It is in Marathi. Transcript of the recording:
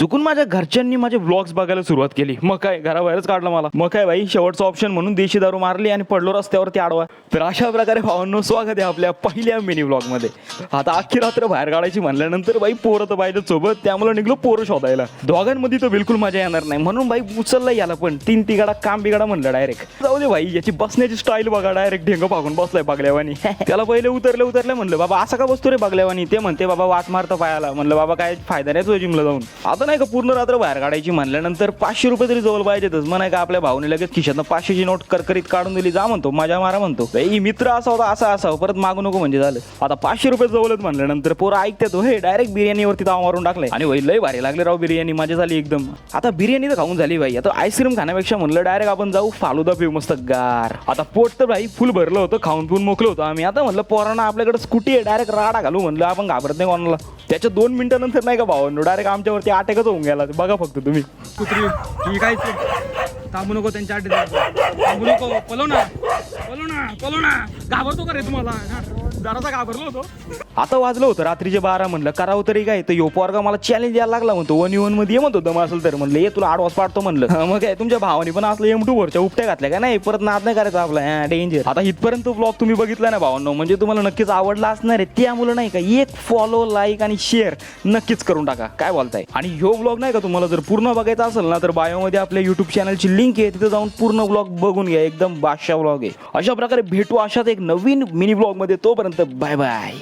चुकून माझ्या घरच्यांनी माझे व्लॉग्स बघायला सुरुवात केली. मग काय घराबाहेरच काढलं मला. मग काय भाई शेवटचं ऑप्शन म्हणून देशी दारू मारली आणि पडलो रस्त्यावरती आडवा. तर अशा प्रकारे भावांनो स्वागत आहे आपल्या पहिल्या मिनी व्लॉग मध्ये. आता अख्खी रात्र बाहेर काढायची म्हणल्यानंतर बाई पोरं तर पाहिजे सोबत, त्यामुळे निघलो पोरं शोधायला. दोघांमध्ये तर बिलकुल मजा येणार नाही म्हणून बाई उचलला याला पण तीन तिगाडा काम बिगाडा म्हणलं डायरेक्ट. जाऊ दे भाई याची बसण्याची स्टाईल बघा, डायरेक्ट ढेंग पाकून बसलाय बगल्यावानी. त्याला पहिले उतरले म्हणलं बाबा असं का बसतो रे बगल्यावानी. ते म्हणते बाबा वास मारतो पायाला. म्हणलं बाबा काय फायदा नाही तुझ्या जिमला जाऊन. आता नाही का पूर्ण रात्र बाहेर काढायची म्हणल्यानंतर 500 रुपये तरी जवळ पाहिजेतच. म्हणाय का आपल्या भाऊने लगेच खिशातनं 500ची नोट करकरीत काढून दिली. जा म्हणतो मजा मारा म्हणतो. बाई मित्र असा होता असा असावं परत मागू नको म्हणजे झालं. आता 500 रुपये जवळच म्हणल्यानंतर पोरं ऐकतात हे डायरेक्ट बिर्याणीवरती ताव मारून टाकलाय. आणि वही लय भारी लागले राव बिर्याणी, मजा झाली एकदम. आता बिर्याणी तर खाऊन झाली भाई. आता आईस्क्रीम खाण्यापेक्षा म्हणलं डायरेक्ट आपण जाऊ फालुदा पिऊ मस्त गार. आता पोट तर भाई फुल भरलं होतं, खाऊन पिऊन मोकलं होतं आम्ही. आता म्हणलं पोरांना आपल्याकडे स्कूटी आहे, डायरेक्ट राडा घालू म्हणलं, आपण घाबरत नाही कोणाला. त्याच्या 2 मिनिटानंतर नाही का भावांनो डायरेक्ट आमच्यावरती अटॅकच होऊन गेला. बघा फक्त तुम्ही. कुत्री ही काय थांबू नको त्यांच्या आठ थांबू नको. पलो ना घाबरतो का रे तुम्हाला. जरासा घाबरलो होतो. आता वाजलं होतं रात्रीचे 12. म्हणलं करावं तरी काय. तर यो पोरगा मला चॅलेंज द्यायला लागला म्हणतो 1v1 मध्ये म्हणतो दम असेल तर. म्हणलं ये तुला आडवास पाडतो म्हणलं. मग काय तुमच्या भावाने पण असलं M2 वरच्या उपट्या घातल्या का नाही, परत नाद नाही करायचा आपला डेंजर. आता इथपर्यंत ब्लॉग तुम्ही बघितला ना भावांनो, म्हणजे तुम्हाला नक्कीच आवडला असणार आहे. त्यामुळे नाही का एक फॉलो लाईक आणि शेअर नक्कीच करून टाका. काय बोलताय. आणि ह्यो ब्लॉग नाही का तुम्हाला जर पूर्ण बघायचा असेल ना तर बायोमध्ये आपल्या युट्यूब चॅनलची लिंक आहे, तिथे जाऊन पूर्ण ब्लॉग बघून घ्या. एकदम बादशाह ब्लॉग आहे. अशा प्रकारे भेटू अशाच एक नवीन मिनी ब्लॉग मध्ये. तोपर्यंत बाय बाय.